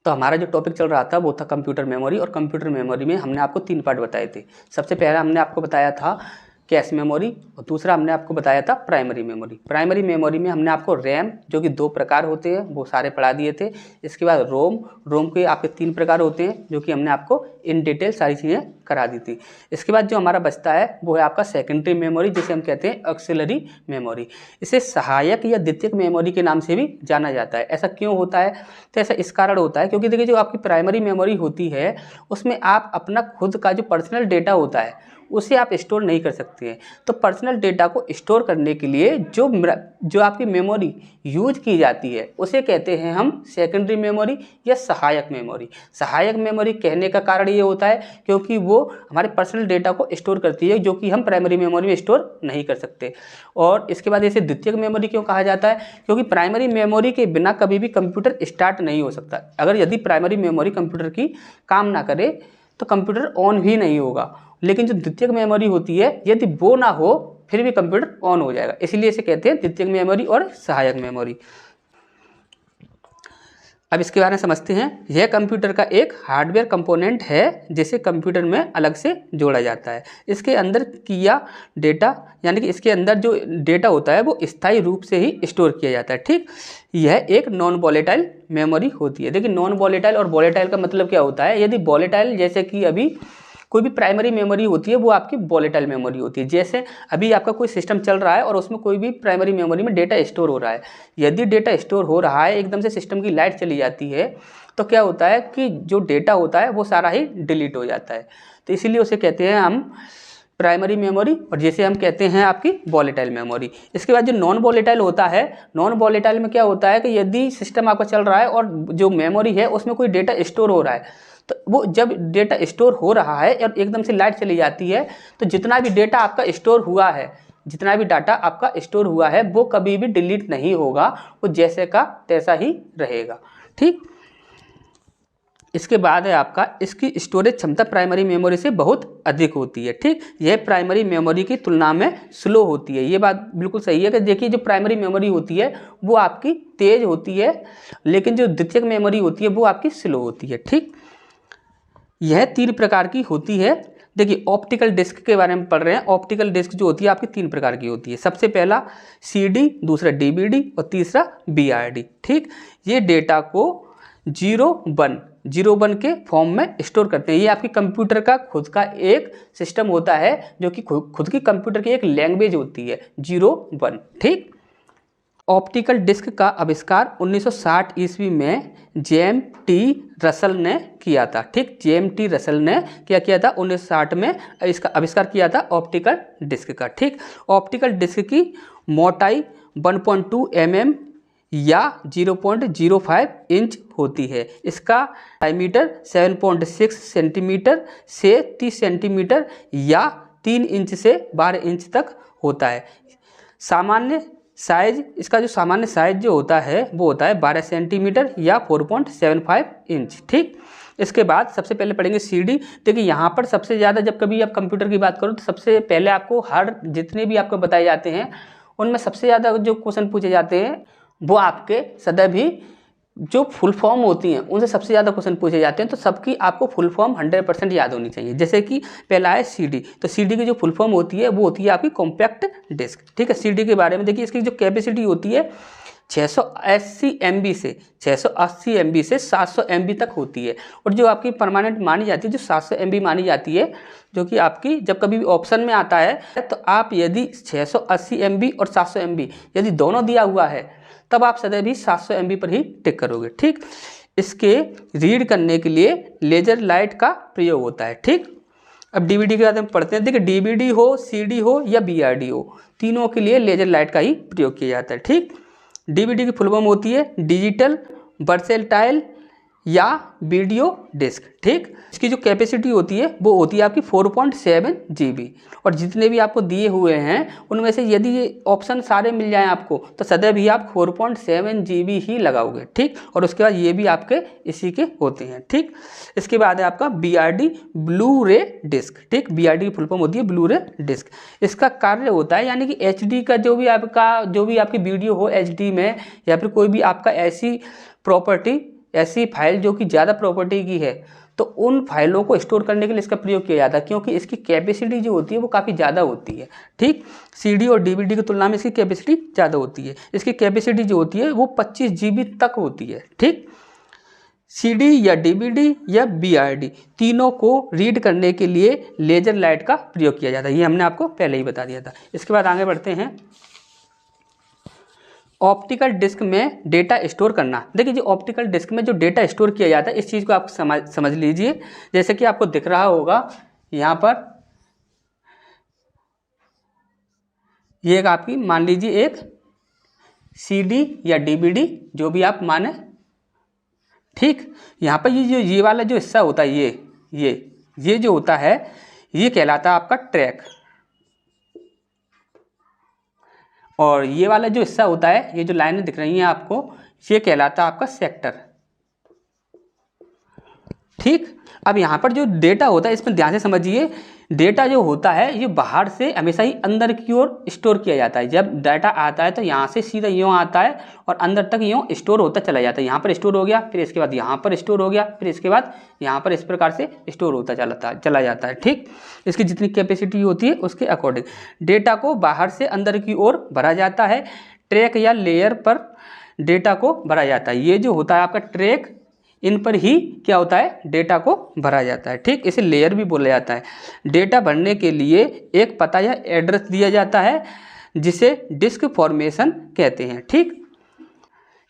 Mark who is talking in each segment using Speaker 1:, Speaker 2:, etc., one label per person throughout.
Speaker 1: तो हमारा जो टॉपिक चल रहा था वो था कंप्यूटर मेमोरी, और कंप्यूटर मेमोरी में हमने आपको 3 पार्ट बताए थे। सबसे पहला हमने आपको बताया था कैश मेमोरी, और दूसरा हमने आपको बताया था प्राइमरी मेमोरी। प्राइमरी मेमोरी में हमने आपको रैम, जो कि 2 प्रकार होते हैं, वो सारे पढ़ा दिए थे। इसके बाद रोम के आपके 3 प्रकार होते हैं, जो कि हमने आपको इन डिटेल सारी चीज़ें करा दी थी। इसके बाद जो हमारा बचता है वो है आपका सेकेंडरी मेमोरी, जिसे हम कहते हैं ऑक्सिलरी मेमोरी। इसे सहायक या द्वितीयक मेमोरी के नाम से भी जाना जाता है। ऐसा क्यों होता है? तो ऐसा इस कारण होता है क्योंकि देखिए, जो आपकी प्राइमरी मेमोरी होती है उसमें आप अपना खुद का जो पर्सनल डेटा होता है उसे आप स्टोर नहीं कर सकते हैं। तो पर्सनल डेटा को स्टोर करने के लिए जो आपकी मेमोरी यूज की जाती है उसे कहते हैं हम सेकेंडरी मेमोरी या सहायक मेमोरी। सहायक मेमोरी कहने का कारण ये होता है क्योंकि वो हमारे पर्सनल डेटा को स्टोर करती है, जो कि हम प्राइमरी मेमोरी में स्टोर नहीं कर सकते। और इसके बाद इसे द्वितीयक मेमोरी क्यों कहा जाता है? क्योंकि प्राइमरी मेमोरी के बिना कभी भी कंप्यूटर स्टार्ट नहीं हो सकता। अगर यदि प्राइमरी मेमोरी कंप्यूटर की काम ना करे तो कंप्यूटर ऑन भी नहीं होगा। लेकिन जो द्वितीयक मेमोरी होती है, यदि वो ना हो फिर भी कंप्यूटर ऑन हो जाएगा। इसलिए इसे कहते हैं द्वितीयक मेमोरी और सहायक मेमोरी। अब इसके बारे में समझते हैं। यह कंप्यूटर का एक हार्डवेयर कंपोनेंट है जिसे कंप्यूटर में अलग से जोड़ा जाता है। इसके अंदर किया डेटा, यानी कि इसके अंदर जो डेटा होता है वो स्थायी रूप से ही स्टोर किया जाता है। ठीक, यह एक नॉन वॉलेटाइल मेमोरी होती है। देखिए, नॉन वॉलेटाइल और वॉलेटाइल का मतलब क्या होता है? यदि वॉलेटाइल, जैसे कि अभी कोई भी प्राइमरी मेमोरी होती है वो आपकी वॉलेटाइल मेमोरी होती है। जैसे अभी आपका कोई सिस्टम चल रहा है और उसमें कोई भी प्राइमरी मेमोरी में डेटा स्टोर हो रहा है। यदि डेटा स्टोर हो रहा है, एकदम से सिस्टम की लाइट चली जाती है तो क्या होता है कि जो डेटा होता है वो सारा ही डिलीट हो जाता है। तो इसीलिए उसे कहते हैं हम प्राइमरी मेमोरी, और जैसे हम कहते हैं आपकी वॉलेटाइल मेमोरी। इसके बाद जो नॉन वॉलेटाइल होता है, नॉन वॉलेटाइल में क्या होता है कि यदि सिस्टम आपका चल रहा है और जो मेमोरी है उसमें कोई डेटा स्टोर हो रहा है, तो वो जब डेटा स्टोर हो रहा है और एकदम से लाइट चली जाती है तो जितना भी डेटा आपका स्टोर हुआ है, जितना भी डाटा आपका स्टोर हुआ है वो कभी भी डिलीट नहीं होगा, वो जैसे का तैसा ही रहेगा। ठीक, इसके बाद है आपका इसकी स्टोरेज क्षमता प्राइमरी मेमोरी से बहुत अधिक होती है। ठीक, यह प्राइमरी मेमोरी की तुलना में स्लो होती है। ये बात बिल्कुल सही है कि देखिए, जो प्राइमरी मेमोरी होती है वो आपकी तेज होती है, लेकिन जो द्वितीयक मेमोरी होती है वो आपकी स्लो होती है। ठीक, यह 3 प्रकार की होती है। देखिए, ऑप्टिकल डिस्क के बारे में पढ़ रहे हैं। ऑप्टिकल डिस्क जो होती है आपकी 3 प्रकार की होती है। सबसे पहला CD, दूसरा DVD और तीसरा BRD। ठीक, ये डेटा को 0 1 के फॉर्म में स्टोर करते हैं। ये आपकी कंप्यूटर का खुद का एक सिस्टम होता है, जो कि खुद की कंप्यूटर की एक लैंग्वेज होती है 0 1। ठीक, ऑप्टिकल डिस्क का आविष्कार 1960 ईस्वी में JMT रसल ने किया था। ठीक, JMT रसल ने क्या किया था? 1960 में इसका आविष्कार किया था ऑप्टिकल डिस्क का। ठीक, ऑप्टिकल डिस्क की मोटाई 1.2 mm या 0.05 इंच होती है। इसका डायमीटर 7.6 सेंटीमीटर से 30 सेंटीमीटर या 3 इंच से 12 इंच तक होता है। सामान्य साइज, इसका जो सामान्य साइज जो होता है वो होता है 12 सेंटीमीटर या 4.75 इंच। ठीक, इसके बाद सबसे पहले पढ़ेंगे CD। देखिए, यहाँ पर सबसे ज़्यादा जब कभी आप कंप्यूटर की बात करो तो सबसे पहले आपको हर जितने भी आपको बताए जाते हैं उनमें सबसे ज़्यादा जो क्वेश्चन पूछे जाते हैं वो आपके सदैव ही जो फुल फॉर्म होती हैं उनसे सबसे ज़्यादा क्वेश्चन पूछे जाते हैं। तो सबकी आपको फुल फॉर्म 100% याद होनी चाहिए। जैसे कि पहला है CD, तो CD की जो फुल फॉर्म होती है वो होती है आपकी कॉम्पैक्ट डिस्क। ठीक है, CD के बारे में देखिए, इसकी जो कैपेसिटी होती है 680 MB से 680 MB से 700 MB तक होती है। और जो आपकी परमानेंट मानी जाती है, जो 700 MB मानी जाती है, जो कि आपकी जब कभी भी ऑप्शन में आता है तो आप यदि 680 MB और 700 MB यदि दोनों दिया हुआ है तब आप सदैव भी 700 MB पर ही टिक करोगे। ठीक, इसके रीड करने के लिए लेजर लाइट का प्रयोग होता है। ठीक, अब DVD के बारे में पढ़ते हैं। देखिए, DVD हो, CD हो या BRD हो, तीनों के लिए लेजर लाइट का ही प्रयोग किया जाता है। ठीक, DVD की फुल फॉर्म होती है डिजिटल वर्सेटाइल या वीडियो डिस्क। ठीक, इसकी जो कैपेसिटी होती है वो होती है आपकी 4.7 GB। और जितने भी आपको दिए हुए हैं उनमें से यदि ये ऑप्शन सारे मिल जाएं आपको तो सदैव ही आप 4.7 GB ही लगाओगे। ठीक, और उसके बाद ये भी आपके इसी के होते हैं। ठीक, इसके बाद है आपका BRD ब्लू रे डिस्क। ठीक, BRD की फुल फॉर्म होती है ब्लू रे डिस्क। इसका कार्य होता है, यानी कि HD का जो भी आपकी वीडियो हो HD में, या फिर कोई भी आपका ऐसी प्रॉपर्टी ऐसी फाइल जो कि ज़्यादा प्रॉपर्टी की है, तो उन फाइलों को स्टोर करने के लिए इसका प्रयोग किया जाता है, क्योंकि इसकी कैपेसिटी जो होती है वो काफ़ी ज़्यादा होती है। ठीक, सीडी और डीवीडी की तुलना में इसकी कैपेसिटी ज़्यादा होती है। इसकी कैपेसिटी जो होती है वो 25 GB तक होती है। ठीक, सीडी या डीवीडी या बीआरडी तीनों को रीड करने के लिए लेजर लाइट का प्रयोग किया जाता है। ये हमने आपको पहले ही बता दिया था। इसके बाद आगे बढ़ते हैं। ऑप्टिकल डिस्क में डेटा स्टोर करना। देखिए जो ऑप्टिकल डिस्क में जो डेटा स्टोर किया जाता है, इस चीज़ को आप समझ लीजिए। जैसे कि आपको दिख रहा होगा यहाँ पर, ये एक आपकी मान लीजिए एक सीडी या डीवीडी जो भी आप माने। ठीक, यहाँ पर ये वाला जो हिस्सा होता है, ये जो होता है ये कहलाता है आपका ट्रैक, और ये वाला जो हिस्सा होता है, ये जो लाइनें दिख रही हैं आपको, ये कहलाता है आपका सेक्टर। ठीक, अब यहाँ पर जो डेटा होता है इसमें ध्यान से समझिए। डेटा जो होता है ये बाहर से हमेशा ही अंदर की ओर स्टोर किया जाता है। जब डाटा आता है तो यहाँ से सीधा यूँ आता है और अंदर तक यूँ स्टोर होता चला जाता है। यहाँ पर स्टोर हो गया, फिर इसके बाद यहाँ पर स्टोर हो गया, फिर इसके बाद यहाँ पर, इस प्रकार से स्टोर होता चला जाता है। ठीक, इसकी जितनी कैपेसिटी होती है उसके अकॉर्डिंग डेटा को बाहर से अंदर की ओर भरा जाता है। ट्रैक या लेयर पर डेटा को भरा जाता है। ये जो होता है आपका ट्रैक, इन पर ही क्या होता है, डेटा को भरा जाता है। ठीक, इसे लेयर भी बोला जाता है। डेटा भरने के लिए एक पता या एड्रेस दिया जाता है जिसे डिस्क फॉर्मेशन कहते हैं। ठीक,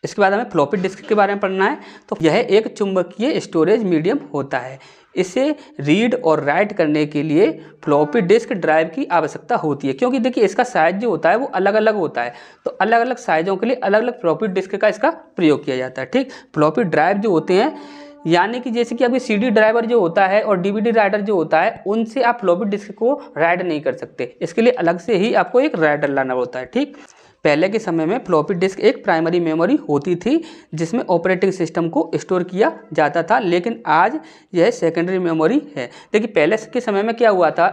Speaker 1: इसके बाद हमें फ्लॉपी डिस्क के बारे में पढ़ना है। तो यह एक चुंबकीय स्टोरेज मीडियम होता है। इसे रीड और राइट करने के लिए फ्लॉपी डिस्क ड्राइव की आवश्यकता होती है, क्योंकि देखिए इसका साइज जो होता है वो अलग अलग होता है। तो अलग अलग साइजों के लिए अलग अलग फ्लॉपी डिस्क का इसका प्रयोग किया जाता है। ठीक, फ्लॉपी ड्राइव जो होते हैं, यानी कि जैसे कि आपकी सीडी ड्राइवर जो होता है और डीवीडी राइडर जो होता है, उनसे आप फ्लॉपी डिस्क को राइड नहीं कर सकते। इसके लिए अलग से ही आपको एक राइडर लाना होता है। ठीक, पहले के समय में फ्लॉपी डिस्क एक प्राइमरी मेमोरी होती थी जिसमें ऑपरेटिंग सिस्टम को स्टोर किया जाता था, लेकिन आज यह सेकेंडरी मेमोरी है। देखिए पहले के समय में क्या हुआ था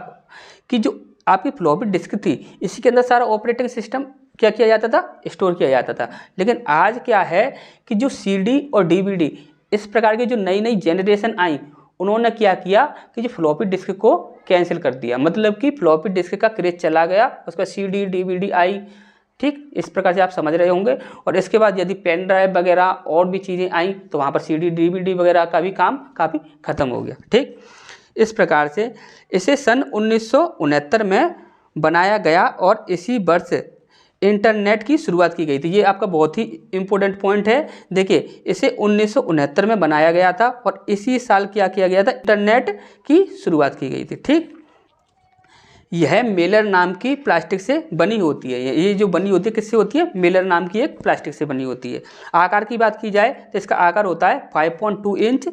Speaker 1: कि जो आपकी फ्लॉपी डिस्क थी, इसी के अंदर सारा ऑपरेटिंग सिस्टम क्या किया जाता था, स्टोर किया जाता था। लेकिन आज क्या है कि जो सीडी और डीवीडी, इस प्रकार की जो नई नई जनरेशन आई, उन्होंने क्या किया कि जो फ्लॉपी डिस्क को कैंसिल कर दिया। मतलब कि फ्लॉपी डिस्क का क्रेज चला गया, उसका सीडी डीवीडी आई। ठीक, इस प्रकार से आप समझ रहे होंगे। और इसके बाद यदि पेन ड्राइव वगैरह और भी चीज़ें आई तो वहाँ पर सीडी डीवीडी वगैरह का भी काम काफ़ी ख़त्म हो गया। ठीक, इस प्रकार से इसे सन 1969 में बनाया गया और इसी वर्ष इंटरनेट की शुरुआत की गई थी। ये आपका बहुत ही इम्पोर्टेंट पॉइंट है। देखिए इसे 1969 में बनाया गया था और इसी साल क्या किया गया था, इंटरनेट की शुरुआत की गई थी। ठीक, यह मेलर नाम की प्लास्टिक से बनी होती है। ये जो बनी होती है किससे होती है, मेलर नाम की एक प्लास्टिक से बनी होती है। आकार की बात की जाए तो इसका आकार होता है 5.2 इंच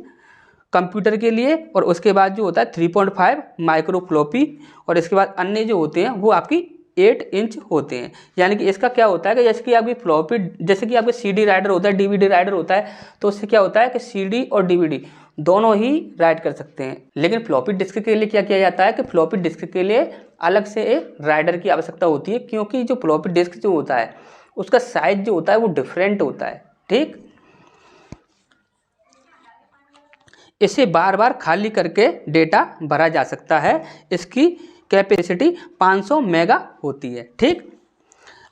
Speaker 1: कंप्यूटर के लिए, और उसके बाद जो होता है 3.5 माइक्रो फ्लॉपी, और इसके बाद अन्य जो होते हैं वो आपकी 8 इंच होते हैं। यानी कि इसका क्या होता है कि जैसे कि आपकी फ्लॉपी, जैसे कि आपका सीडी राइडर होता है, डीवीडी राइडर होता है, तो उससे क्या होता है कि सीडी और डीवीडी दोनों ही राइड कर सकते हैं। लेकिन फ्लॉपी डिस्क के लिए क्या किया जाता है कि फ्लॉपी डिस्क के लिए अलग से एक राइडर की आवश्यकता होती है, क्योंकि जो फ्लॉपी डिस्क जो होता है उसका साइज जो होता है वो डिफरेंट होता है। ठीक, इसे बार बार खाली करके डेटा भरा जा सकता है। इसकी कैपेसिटी 500 मेगा होती है। ठीक,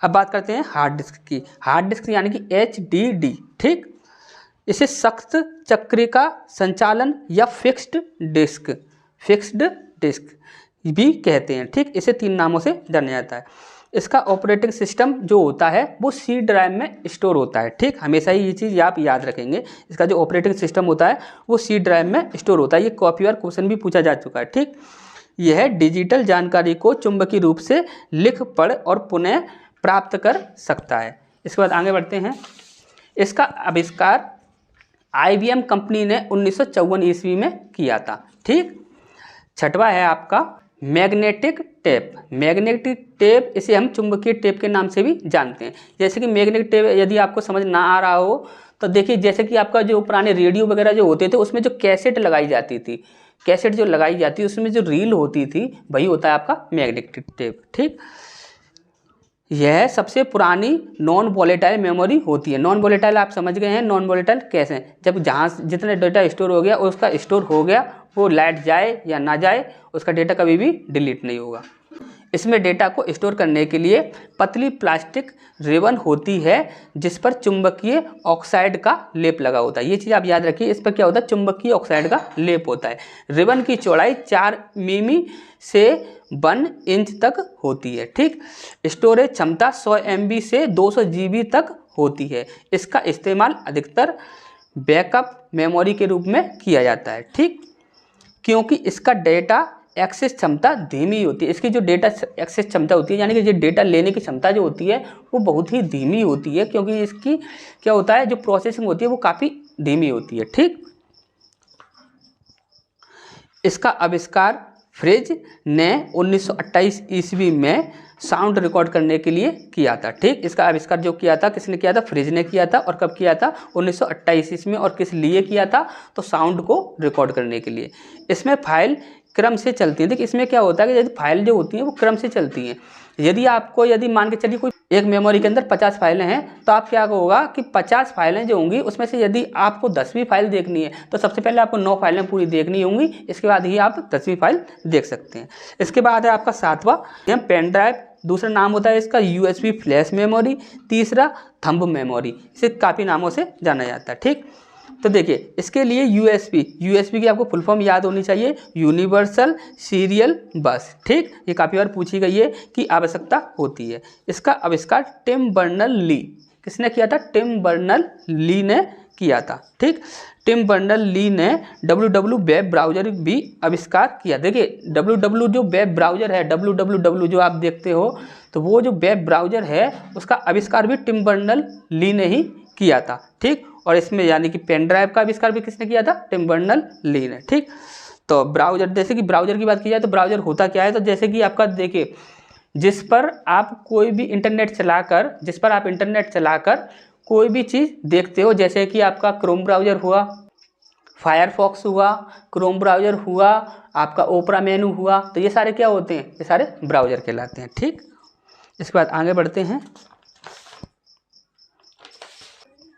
Speaker 1: अब बात करते हैं हार्ड डिस्क की। हार्ड डिस्क यानी कि HDD। ठीक, इसे सख्त चक्रिका संचालन या फिक्स्ड डिस्क भी कहते हैं। ठीक, इसे 3 नामों से जाना जाता है। इसका ऑपरेटिंग सिस्टम जो होता है वो सी ड्राइव में स्टोर होता है। ठीक, हमेशा ही ये चीज़ आप याद रखेंगे, इसका जो ऑपरेटिंग सिस्टम होता है वो सी ड्राइव में स्टोर होता है। ये कॉपी और क्वेश्चन भी पूछा जा चुका है। ठीक, यह डिजिटल जानकारी को चुंबकीय रूप से लिख पढ़ और पुनः प्राप्त कर सकता है। इसके बाद आगे बढ़ते हैं। इसका आविष्कार IBM कंपनी ने 1954 ईस्वी में किया था। ठीक, छठवा है आपका मैग्नेटिक टेप। मैग्नेटिक टेप, इसे हम चुंबकीय टेप के नाम से भी जानते हैं। जैसे कि मैग्नेटिक टेप यदि आपको समझ ना आ रहा हो तो देखिए, जैसे कि आपका जो पुराने रेडियो वगैरह जो होते थे उसमें जो कैसेट लगाई जाती थी, कैसेट जो लगाई जाती है उसमें जो रील होती थी, वही होता है आपका मैग्नेटिक टेप। ठीक, यह सबसे पुरानी नॉन वोलेटाइल मेमोरी होती है। नॉन वोलेटाइल आप समझ गए हैं, नॉन वोलेटाइल कैसे, जब जहाँ जितना डेटा स्टोर हो गया उसका स्टोर हो गया, वो लाइट जाए या ना जाए उसका डेटा कभी भी डिलीट नहीं होगा। इसमें डेटा को स्टोर करने के लिए पतली प्लास्टिक रिबन होती है जिस पर चुंबकीय ऑक्साइड का लेप लगा होता है। ये चीज़ आप याद रखिए, इस पर क्या होता है, चुंबकीय ऑक्साइड का लेप होता है। रिबन की चौड़ाई 4 मिमी से 1 इंच तक होती है। ठीक, स्टोरेज क्षमता 100 MB से 200 GB तक होती है। इसका इस्तेमाल अधिकतर बैकअप मेमोरी के रूप में किया जाता है। ठीक, क्योंकि इसका डेटा एक्सेस क्षमता धीमी होती है। इसकी जो डेटा एक्सेस क्षमता होती है, यानी कि जो डेटा लेने की क्षमता जो होती है वो बहुत ही धीमी होती है, क्योंकि इसकी क्या होता है, जो प्रोसेसिंग होती है वो काफ़ी धीमी होती है। ठीक, इसका आविष्कार फ्रिज ने 1928 ईस्वी में साउंड रिकॉर्ड करने के लिए किया था। ठीक, इसका आविष्कार जो किया था किसने किया था, फ्रिज ने किया था। और कब किया था, 1928 ईस्वी में। और किस लिए किया था, तो साउंड को रिकॉर्ड करने के लिए। इसमें फाइल क्रम से चलती है। देखिए इसमें क्या होता है कि यदि फाइल जो होती हैं वो क्रम से चलती हैं। यदि मान के चलिए कोई एक मेमोरी के अंदर 50 फाइलें हैं, तो आप क्या होगा कि 50 फाइलें जो होंगी उसमें से यदि आपको 10वीं फाइल देखनी है तो सबसे पहले आपको 9 फाइलें पूरी देखनी होंगी, इसके बाद ही आप 10वीं फाइल देख सकते हैं। इसके बाद है आपका 7वां पेन ड्राइव। दूसरा नाम होता है इसका USB फ्लैश मेमोरी। तीसरा थंब मेमोरी, इसे काफ़ी नामों से जाना जाता है। ठीक, तो देखिए इसके लिए USB की आपको फुल फॉर्म याद होनी चाहिए, यूनिवर्सल सीरियल बस। ठीक, ये काफ़ी बार पूछी गई है कि आवश्यकता होती है। इसका आविष्कार टिम बर्नर ली, किसने किया था, टिम बर्नर ली ने किया था। ठीक, टिम बर्नर ली ने www वेब ब्राउज़र भी आविष्कार किया। देखिए www जो वेब ब्राउज़र है, www जो आप देखते हो, तो वो जो वेब ब्राउज़र है उसका आविष्कार भी टिम बर्नर ली ने ही किया था। ठीक, और इसमें यानी कि पेन ड्राइव का आविष्कार भी किसने किया था, टिम बर्नर ली ने। ठीक, तो ब्राउज़र, जैसे कि ब्राउज़र की बात की जाए तो ब्राउज़र होता क्या है, तो जैसे कि आपका देखिए जिस पर आप इंटरनेट चलाकर कोई भी चीज़ देखते हो, जैसे कि आपका क्रोम ब्राउज़र हुआ, फायरफॉक्स हुआ, क्रोम ब्राउज़र हुआ, आपका ओपरा मेनू हुआ, तो ये सारे क्या होते हैं, ये सारे ब्राउज़र कहलाते हैं। ठीक, इसके बाद आगे बढ़ते हैं।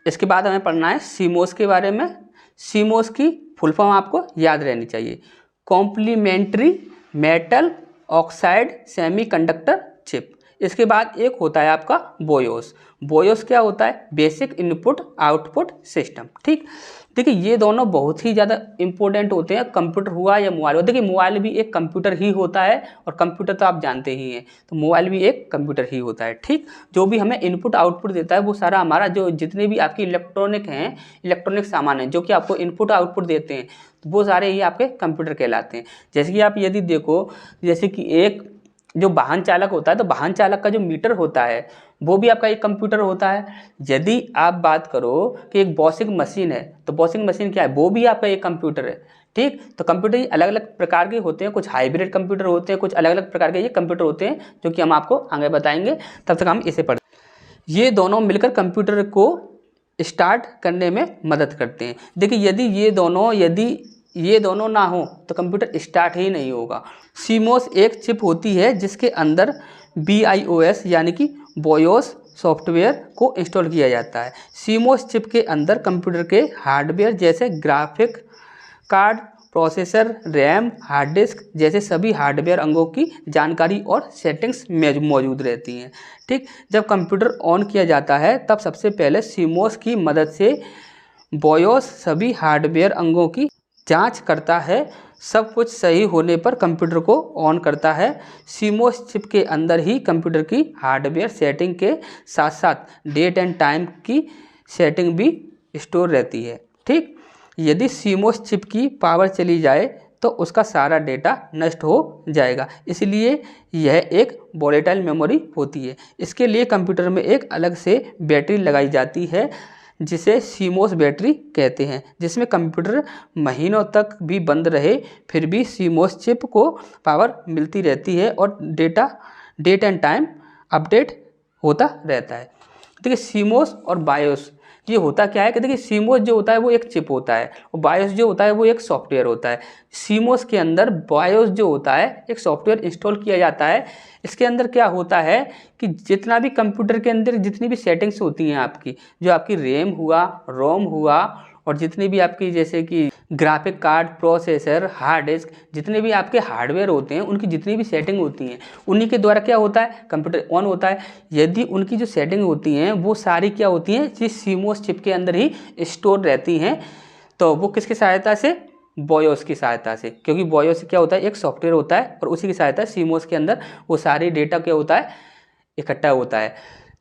Speaker 1: इसके बाद हमें पढ़ना है सीमोस के बारे में। सीमोस की फुल फॉर्म आपको याद रहनी चाहिए, complementary metal oxide semiconductor chip. इसके बाद एक होता है आपका बोयोस। बोयोस क्या होता है, बेसिक इनपुट आउटपुट सिस्टम। ठीक, देखिए ये दोनों बहुत ही ज़्यादा इंपॉर्टेंट होते हैं, कंप्यूटर हुआ या मोबाइल हुआ। देखिए मोबाइल भी एक कंप्यूटर ही होता है, और कंप्यूटर तो आप जानते ही हैं, तो मोबाइल भी एक कंप्यूटर ही होता है। ठीक, जो भी हमें इनपुट आउटपुट देता है वो सारा हमारा जो जितने भी आपकी इलेक्ट्रॉनिक सामान हैं जो कि आपको इनपुट आउटपुट देते हैं, तो वो सारे ही आपके कंप्यूटर कहलाते हैं। जैसे कि आप यदि देखो, जैसे कि एक जो वाहन चालक होता है, तो वाहन चालक का जो मीटर होता है वो भी आपका एक कंप्यूटर होता है। यदि आप बात करो कि एक वॉशिंग मशीन है, तो वॉशिंग मशीन क्या है, वो भी आपका एक कंप्यूटर है। ठीक, तो कंप्यूटर अलग अलग प्रकार के होते हैं, कुछ हाइब्रिड कंप्यूटर होते हैं, कुछ अलग अलग प्रकार के ये कंप्यूटर होते हैं, जो कि हम आपको आगे बताएंगे। तब तक हम इसे पढ़ें। ये दोनों मिलकर कंप्यूटर को स्टार्ट करने में मदद करते हैं। देखिए यदि ये दोनों ना हो तो कंप्यूटर स्टार्ट ही नहीं होगा। सीमोस एक चिप होती है जिसके अंदर BIOS यानी कि बोयोस सॉफ्टवेयर को इंस्टॉल किया जाता है। सीमोस चिप के अंदर कंप्यूटर के हार्डवेयर जैसे graphic card, processor, RAM, hard disk जैसे सभी हार्डवेयर अंगों की जानकारी और सेटिंग्स मौजूद रहती हैं। ठीक, जब कंप्यूटर ऑन किया जाता है तब सबसे पहले सीमोस की मदद से बोयोस सभी हार्डवेयर अंगों की जांच करता है। सब कुछ सही होने पर कंप्यूटर को ऑन करता है। सीमोस चिप के अंदर ही कंप्यूटर की हार्डवेयर सेटिंग के साथ साथ डेट एंड टाइम की सेटिंग भी स्टोर रहती है। ठीक, यदि सीमोस चिप की पावर चली जाए तो उसका सारा डेटा नष्ट हो जाएगा, इसलिए यह एक वोलेटाइल मेमोरी होती है। इसके लिए कंप्यूटर में एक अलग से बैटरी लगाई जाती है जिसे सीमोस बैटरी कहते हैं, जिसमें कंप्यूटर महीनों तक भी बंद रहे फिर भी सीमोस चिप को पावर मिलती रहती है और डेट एंड टाइम अपडेट होता रहता है। देखिए सीमोस और बायोस ये होता क्या है कि देखिए सीमोस जो होता है वो एक चिप होता है और बायोस जो होता है वो एक सॉफ्टवेयर होता है। सीमोस के अंदर बायोस जो होता है एक सॉफ्टवेयर इंस्टॉल किया जाता है। इसके अंदर क्या होता है कि जितना भी कंप्यूटर के अंदर जितनी भी सेटिंग्स होती हैं आपकी, जो आपकी रैम हुआ, रोम हुआ और जितनी भी आपकी जैसे कि graphic card, processor, hard disk, जितने भी आपके हार्डवेयर होते हैं उनकी जितनी भी सेटिंग होती हैं उन्हीं के द्वारा क्या होता है, कंप्यूटर ऑन होता है। यदि उनकी जो सेटिंग होती हैं वो सारी क्या होती हैं, जिस सीमोस चिप के अंदर ही स्टोर रहती हैं, तो वो किसकी सहायता से, बायोस की सहायता से, क्योंकि बायोस क्या होता है एक सॉफ्टवेयर होता है और उसी की सहायता से सीमोस के अंदर वो सारी डेटा क्या होता है, इकट्ठा होता है।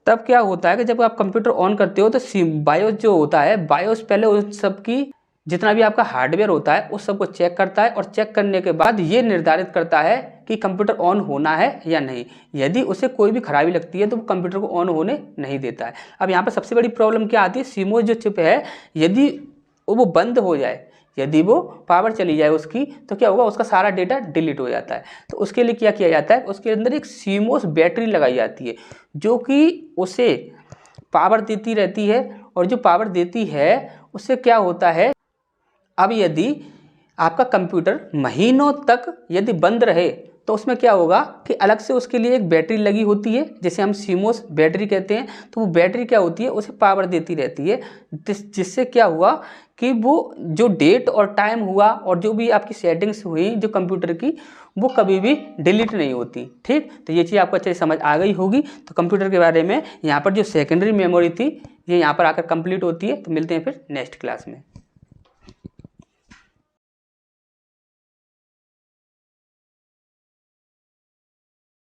Speaker 1: तब क्या होता है कि जब आप कंप्यूटर ऑन करते हो तो बायोस जो होता है, बायोस पहले उस सब की जितना भी आपका हार्डवेयर होता है उस सब को चेक करता है और चेक करने के बाद ये निर्धारित करता है कि कंप्यूटर ऑन होना है या नहीं। यदि उसे कोई भी खराबी लगती है तो वो कंप्यूटर को ऑन होने नहीं देता है। अब यहाँ पर सबसे बड़ी प्रॉब्लम क्या आती है, सीमोस जो चिप है यदि वो बंद हो जाए, यदि वो पावर चली जाए उसकी, तो क्या होगा, उसका सारा डेटा डिलीट हो जाता है। तो उसके लिए क्या किया जाता है, उसके अंदर एक सीमोस बैटरी लगाई जाती है जो कि उसे पावर देती रहती है और जो पावर देती है उससे क्या होता है, अब यदि आपका कंप्यूटर महीनों तक यदि बंद रहे तो उसमें क्या होगा कि अलग से उसके लिए एक बैटरी लगी होती है जिसे हम सीमोस बैटरी कहते हैं। तो वो बैटरी क्या होती है, उसे पावर देती रहती है, जिससे क्या हुआ कि वो जो डेट और टाइम हुआ और जो भी आपकी सेटिंग्स हुई जो कंप्यूटर की, वो कभी भी डिलीट नहीं होती। ठीक, तो ये चीज़ आपको अच्छे से समझ आ गई होगी। तो कंप्यूटर के बारे में यहाँ पर जो सेकेंडरी मेमोरी थी ये यहाँ पर आकर कंप्लीट होती है। तो मिलते हैं फिर नेक्स्ट क्लास में।